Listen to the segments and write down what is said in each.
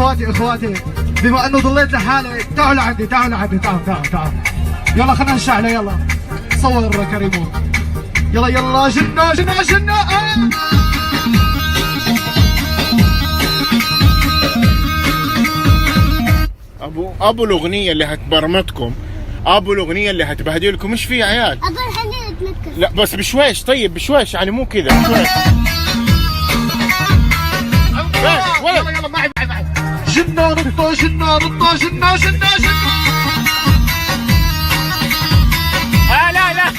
اخواتي بما انه ضليت لحالي تعالوا لعندي تعالوا يلا خلينا نشعله يلا صور كريمو يلا جنة ابو الاغنيه اللي هتبرمتكم، ابو الاغنيه اللي هتبهدلكم. مش في عيال ابو الحنين تنكر. لا بس بشويش، طيب بشويش يعني مو كذا بشويش. يلا معي جنة لا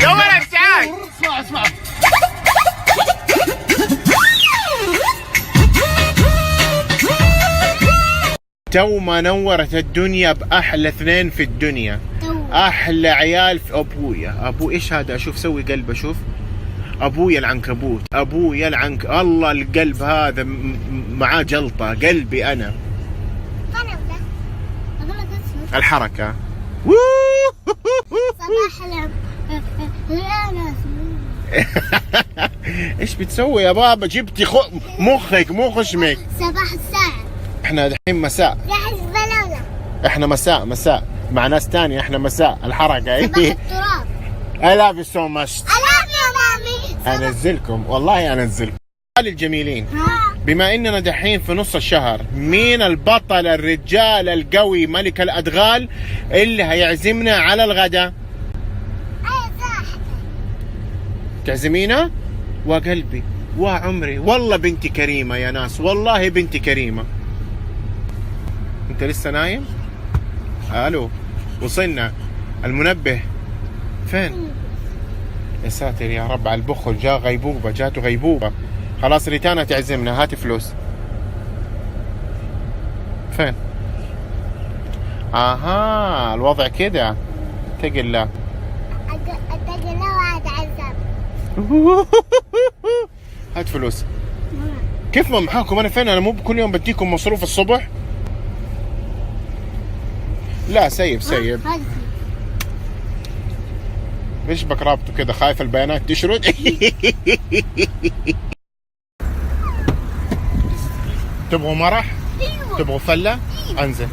يا ولد تعال اسمع تو ما نورت الدنيا بأحلى اثنين في الدنيا، أحلى عيال في أبو إيش هذا؟ أشوف سوي قلب، أشوف أبويا العنكبوت، الله القلب هذا معاه جلطة، قلبي أنا الحركة. صباح إيش بتسوي يا بابا؟ جبتي مخك مو خشمك. صباح الساعة. إحنا دحين مساء. ريحة البلالة. إحنا مساء مع ناس تانية، إحنا مساء الحركة. صباح التراب. I love you so much. I love you مامي. أنزلكم والله أنزلكم. الجميلين، بما إننا دحين في نص الشهر، مين البطل الرجال القوي ملك الأدغال اللي هيعزمنا على الغداء؟ تعزمينا؟ وقلبي وعمري والله بنتي كريمة يا ناس، والله بنتي كريمة. انت لسه نايم؟ الو وصلنا. المنبه فين؟ يا ساتر يا رب على البخل، جاته غيبوبة. خلاص ريتانا تعزمنا، هاتي فلوس. فين؟ اها الوضع كده، اتق الله. اتق الله واتعذب. هات فلوس. كيف ما محاكم انا فين؟ انا مو كل يوم بديكم مصروف الصبح؟ لا سيب ايش بك رابطه كده؟ خايف البيانات تشرد؟ تبغوا مرح؟ ايوه. تبغوا فله؟ انزل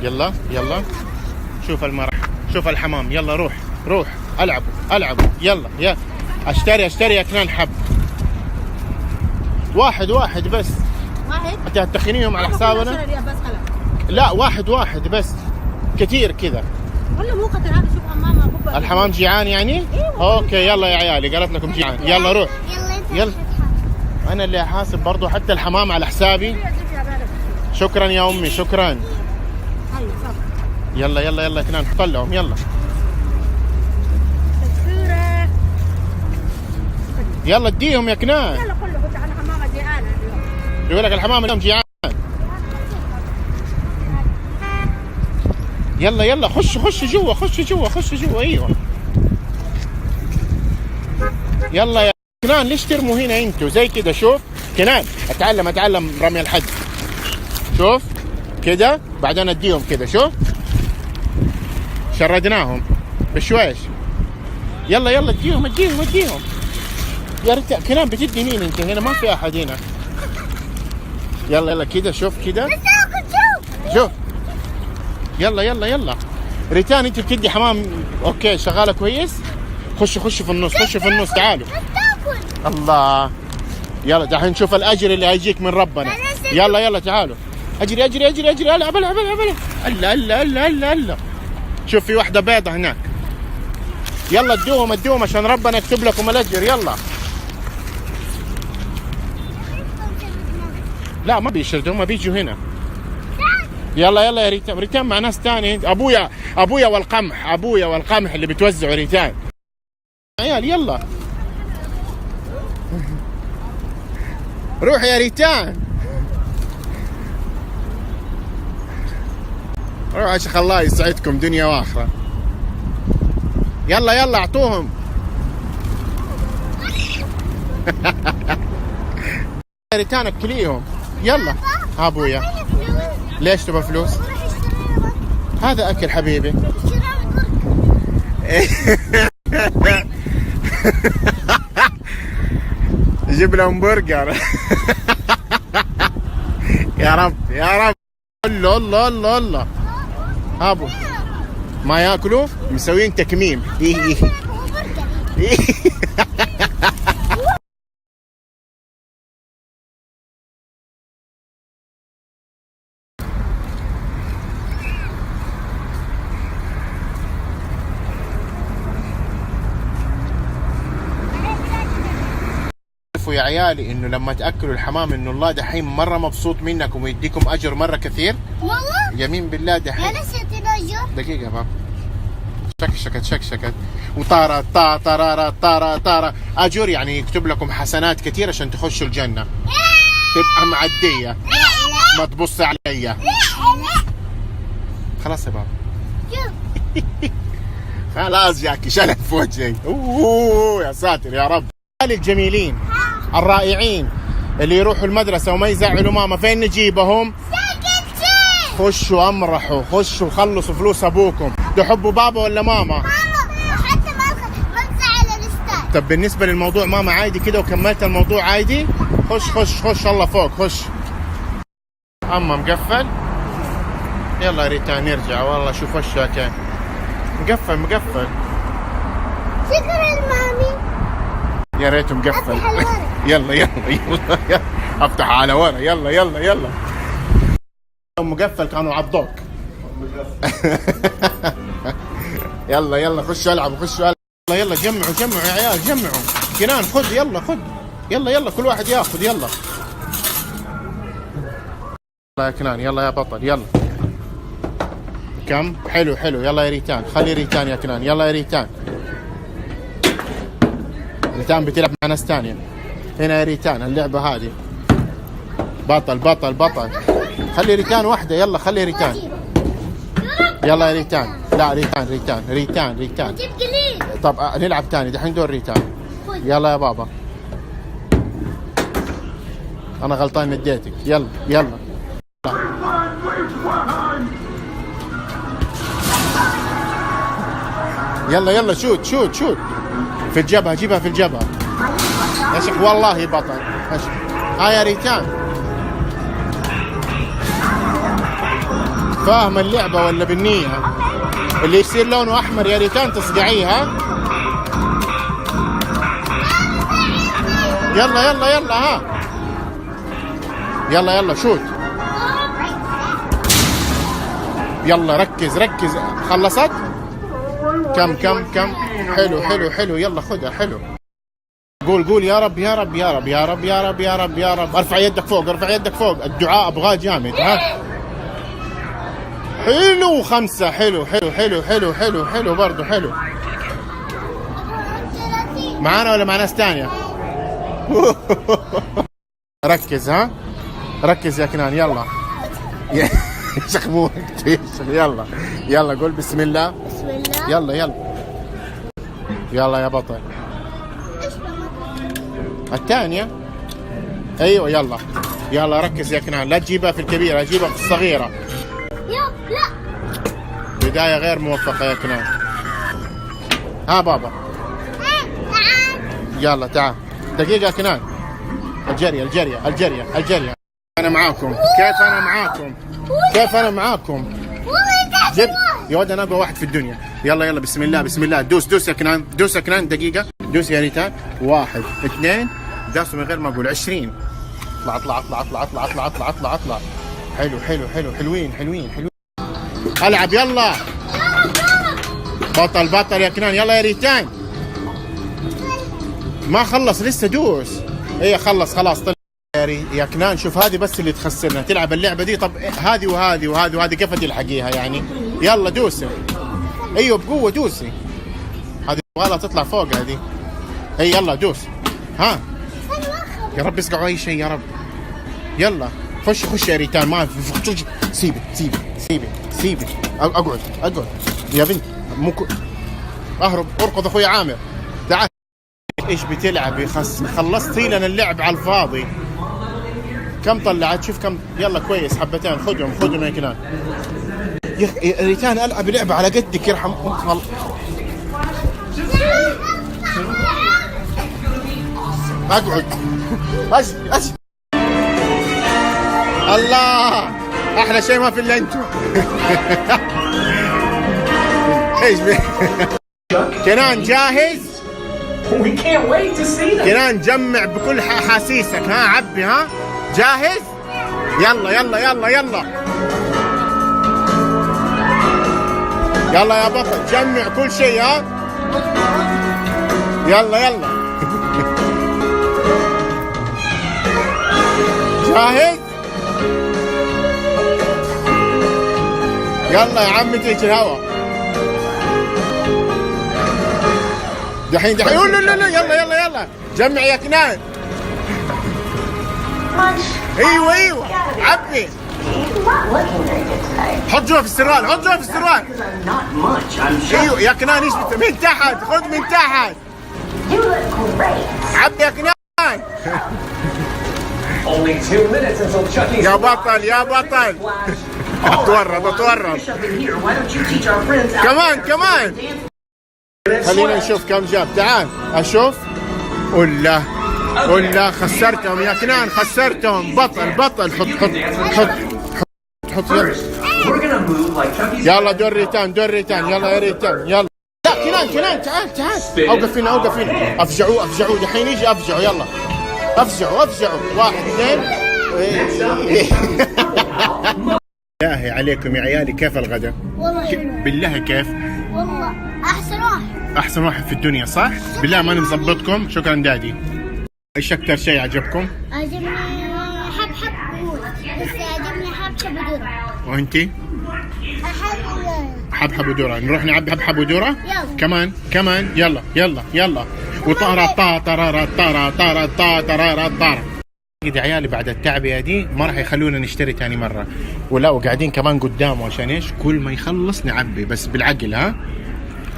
يلا شوف المرح، شوف الحمام، يلا روح العبوا يلا اشتري يا كنان حب واحد بس. انت هتخنيهم على حسابنا؟ لا واحد بس، كثير كذا والله مو قتل هذا. شوف ماما الحمام جيعان يعني؟ اوكي يلا يا عيالي، قالت لكم جيعان. يلا روح يلا. انا اللي احاسب برضو حتى الحمام على حسابي. شكرا يا امي شكرا. يلا كنان طلعهم يلا. يلا اديهم يا كنان. يلا كله قلت انا حمامه جيعانه اليوم. يقول لك الحمام اليوم جيعان. يلا خش جوا ايوه. يلا يا كنان ليش ترموا هنا انتوا زي كده؟ شوف كنان اتعلم رمي الحد. شوف كده بعدين اديهم كده. شوف شردناهم بشويش. يلا اديهم يا ريت. كنان بتدي مين انت هنا؟ ما في احد هنا. يلا كده شوف كده شوف. يلا ريتان انت بتدي حمام اوكي شغاله كويس. خش في النص تعالوا. الله يلا دحين نشوف الاجر اللي هيجيك من ربنا. يلا تعالوا. اجري العب. الله شوف في واحده بيضه هناك. يلا ادوهم عشان ربنا يكتب لكم الاجر. يلا لا ما بيشردوا، ما بيجوا هنا. يلا يا ريتان مع ناس تاني. ابويا والقمح اللي بتوزعوا ريتان. عيال يلا روح يا ريتان، روح عشان الله يسعدكم دنيا واخره. يلا اعطوهم. يا ريتان اكليهم. يلا ابويا ليش تبغى فلوس؟ هذا اكل حبيبي. الهمبرجر. يا رب يا رب. الله الله الله الله. هابو ما ياكلوا مسوين تكميم. يا عيالي انه لما تاكلوا الحمام انه الله دحين مره مبسوط منكم ويديكم اجر مره كثير. والله يمين بالله دحين. انا نسيت الاجر. دقيقه بابا. شكشكت وطارة طارة طارة طارة اجر، يعني يكتب لكم حسنات كثير عشان تخشوا الجنه. تبقى معديه. ما تبص علي. خلاص يا بابا. خلاص جاكي شلت في وجهي. اوه يا ساتر يا رب. الجميلين الرائعين اللي يروحوا المدرسة وما يزعلوا ماما، فين نجيبهم؟ خشوا امرحوا، خشوا خلصوا فلوس ابوكم. تحبوا بابا ولا ماما؟ ماما، وحتى ما تزعل الاستاذ. طب بالنسبة للموضوع ماما عادي كده وكملت الموضوع عادي؟ خش الله فوق خش. اما مقفل؟ يلا يا ريتان نرجع والله شوف وشك مقفل. شكرا المامي. يا ريته مقفل. يلا افتح على ورا. يلا مقفل كانوا عضوك. يلا خشوا العبوا يلا جمعوا يا عيال جمعوا. كنان خذ يلا كل واحد ياخذ يلا يا كنان يلا يا بطل يلا. كم حلو يلا يا ريتان. خلي ريتان يا كنان. يلا يا ريتان بتلعب مع ناس ثانيه. هنا يا ريتان اللعبه هذه بطل. خلي ريتان واحده. يلا خلي ريتان. يلا يا ريتان. لا ريتان. طب نلعب ثاني دحين دور ريتان. يلا يا بابا انا غلطان نديتك. يلا شوت في الجبهة. جيبها في الجبهة يا شيخ والله بطل. ها يا ريتان فاهم اللعبة ولا بالنية؟ اللي يصير لونه احمر يا ريتان تصقعيها. يلا ها يلا شوت. يلا ركز. خلصت؟ كم حلو. يلا خذها حلو. قول يا رب. ارفع يدك فوق. الدعاء ابغاه جامد. ها حلو 5. حلو برضو حلو. معانا ولا مع ناس ثانيه؟ ركز يا كنان. يلا شخبوك. يلا قول بسم الله. يلا يا بطل. الثانية ايوه يلا ركز يا كنان. لا تجيبها في الكبيرة، جيبها في الصغيرة. لا بداية غير موفقة يا كنان. ها بابا يلا تعال دقيقة يا كنان. الجرية. انا معاكم. كيف انا معاكم؟ جد يا ولد انا اقوى واحد في الدنيا. يلا بسم الله. دوس يا كنان. دقيقة دوس يا ريتان. 1 2 داسوا من غير ما اقول 20. اطلع. حلو. حلوين. العب يلا. بطل يا كنان. يلا يا ريتان. ما خلص لسه دوس. ايه خلص طلع. يا كنان شوف هذه بس اللي تخسرنا. تلعب اللعبة دي. طب هذه وهذه كيف تلحقيها يعني؟ يلا دوسي. ايوه بقوة دوسي. هذه والله تطلع فوق هذه. هي يلا دوس. ها يا رب اسقعوا اي شيء يا رب. يلا خش يا ريتان. ما سيبي. اقعد يا بنت. اهرب اركض اخوي عامر. تعال. ايش بتلعبي؟ خلصتي لنا اللعب على الفاضي. كم طلعت؟ شوف كم. يلا كويس حبتين. خذهم يا كنان. يا ريتان العب لعبه على قدك يرحم امك. اقعد. اجل. الله، احلى شيء ما في الا انتم. ايش كنان جاهز؟ كنان جمع بكل احاسيسك، ها عبي، ها جاهز؟ يلا يلا يلا يلا يلا يا بطل، جمع كل شيء، ها يلا يلا. جاهز؟ يلا يا عمي تيجي الهوا. دحين لا يلا جمع يا كنان. ايوه عبي. حط جوا في السروال، ايوه يا كنان. ايش من تحت، خذ من تحت. عبي يا كنان. يا بطل اتورط. كمان خلينا نشوف كم جاب. تعال اشوف. قول له خسرتهم يا كنان، خسرتهم. بطل. حط يلا دور ريتان. يلا يا ريتان يلا. لا كنان تعال. اوقف هنا. افجعوا دحين يجي افجعوا. يلا افجعوا. 1 2. بالله عليكم يا عيالي، كيف الغداء؟ والله بالله كيف؟ والله احسن واحد في الدنيا، صح؟ بالله ماني مظبطكم. شكرا دادي. ايش اكثر شيء عجبكم؟ عجبني حبحب موت، بس عجبني حبحب ودورة. وانتي؟ حبحب ودورة. نروح نعبي حبحب ودورة؟ يلا. كمان يلا. وطارة طارة. كده عيالي بعد التعبئة دي ما راح يخلونا نشتري ثاني مرة، ولا وقاعدين كمان قدامه عشان ايش؟ كل ما يخلص نعبي، بس بالعقل. ها؟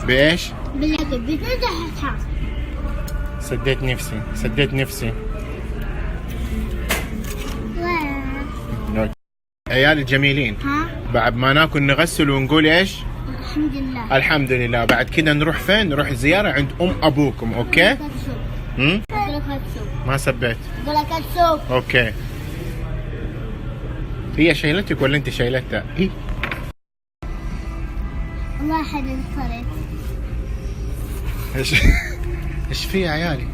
بايش؟ بالعقل. بتنجح. سديت نفسي. عيالي الجميلين، بعد ما ناكل نغسل ونقول ايش؟ الحمد لله. بعد كده نروح فين؟ نروح زيارة عند ابوكم. اوكي؟ ما سبيت. اوكي. هي شايلتك ولا انت شايلتها؟ والله حدا صارت. ايش في يا عيالي؟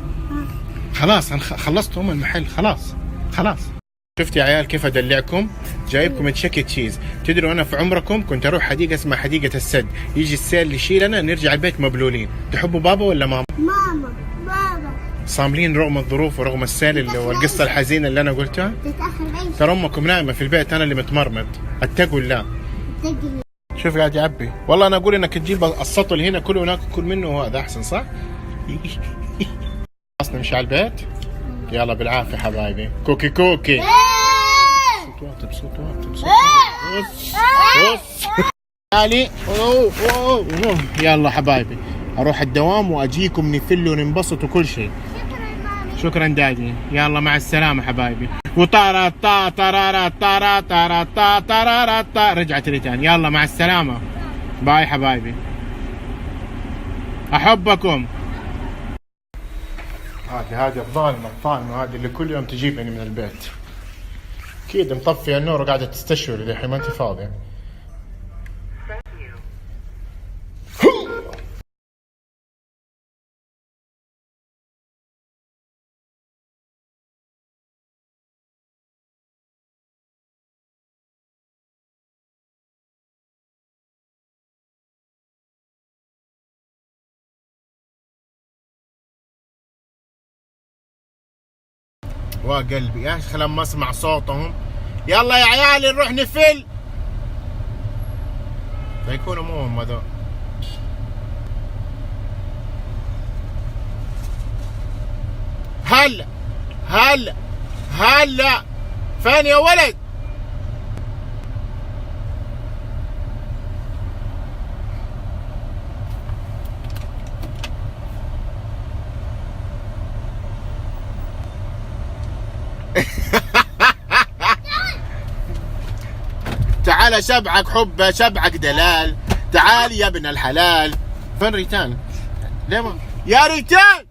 خلاص انا خلصت المحل. خلاص. شفت يا عيال كيف ادلعكم؟ جايبكم تشيكي تشيز. تدروا انا في عمركم كنت اروح حديقه اسمها حديقه السد، يجي السيل يشيلنا نرجع البيت مبلولين. تحبوا بابا ولا ماما؟ بابا. صاملين رغم الظروف ورغم السيل والقصه الحزينه اللي انا قلتها. ترى امكم نايمه في البيت، انا اللي متمرمط. اتقوا الله. شوف قاعد يعبي. والله انا اقول انك تجيب السطل هنا كله وناكل منه، وهذا احسن، صح؟ خلاص نمشي على البيت. يلا بالعافيه حبايبي. كوكي بصوت علي. يلا حبايبي، اروح الدوام واجيكم نفل وننبسط وكل شيء. شكرا دادي. يلا مع السلامه حبايبي. وطارا تا تارا تارا تارا تا تارا تا. رجعت ريتان. يلا مع السلامه. باي حبايبي، احبكم. هذه الظالمه هذه اللي كل يوم تجيبني من البيت. اكيد مطفيه النور وقاعده تستشعر الحين ما انت فاضيه. وقلبي يا اخي لما اسمع صوتهم. يلا يا عيالي نروح نفل. فيكونوا مو هم هذول. هلا فين يا ولد؟ تعال شبعك حبه، شبعك دلال. تعال يا ابن الحلال. فين ريتان؟ ليه ما يا ريتان؟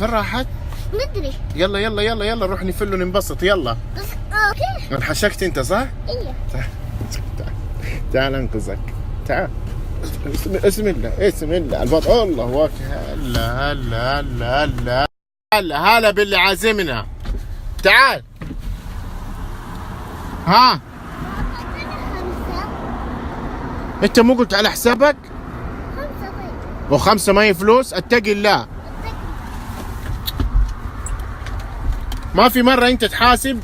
فين راحت؟ مدري. يلا يلا يلا يلا نروح نفل وننبسط يلا. بس اوكي. انحشكت انت صح؟ ايوه. تعال انقذك. تعال. بسم الله بسم الله البطل الله اكبر. هلا هلا هلا هلا هلا هلا باللي عازمنا. تعال. ها 5. انت مو قلت على حسابك؟ 5 طيب. وخمسة ما هي فلوس؟ اتقي الله. ما في مرة انت تحاسب؟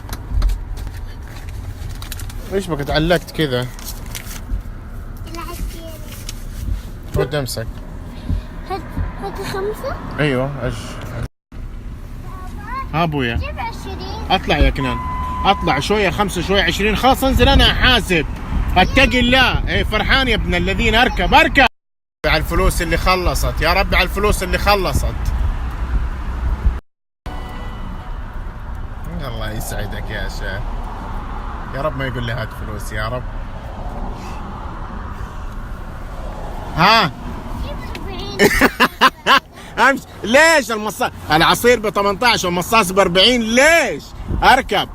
ايش بك تعلقت كذا؟ خد امسك. هات 5. ايوه ها ابويا. جيب 20. اطلع يا كنان، اطلع شويه 5 شويه 20 خلاص انزل انا احاسب. اتقي الله. ايه فرحان يا ابن الذين. اركب اركب. على الفلوس اللي خلصت يا ربي، على الفلوس اللي خلصت. الله يسعدك يا شيخ. يا رب ما يقول لي هات فلوس يا رب. ها جيب 40. امشي. ليش العصير ب 18 والمصاص ب 40 ليش؟ اركب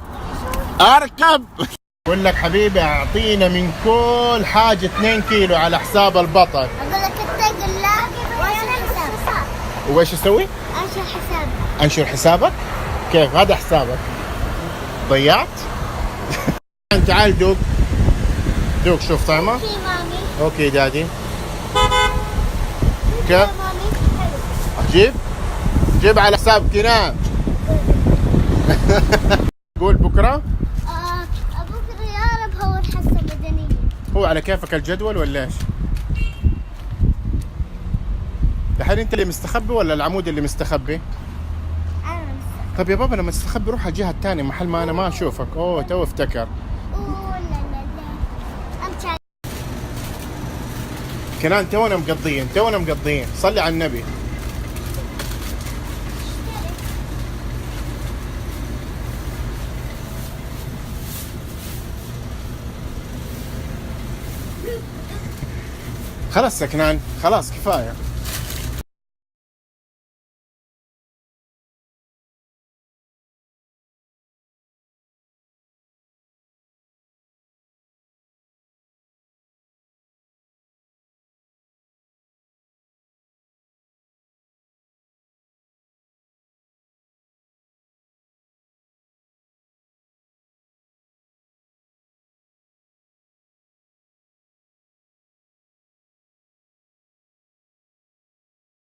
اركب. بقول لك حبيبي اعطينا من كل حاجه 2 كيلو على حساب البطل. اقول لك اتق الله وانشر حساب. وايش اسوي؟ انشر حساب. انشر حسابك؟ كيف هذا حسابك؟ ضيعت؟ تعال دوق دوق شوف طعمه. اوكي مامي. اوكي دادي. كيف؟ يا مامي حلو. جيب جيب على حساب كنان. قول بكره. ابوك ريال هو الحصه المدنيه. هو على كيفك الجدول ولا ايش؟ دحين انت اللي مستخبي ولا العمود اللي مستخبي؟ انا مستحيل. طب يا بابا لما تستخبي روح على الجهه الثانيه محل ما انا ما اشوفك. اوه تو افتكر. اوه لا لا لا. امشي. كنان تونا مقضيين صلي على النبي. خلاص يا كنان خلاص كفايه.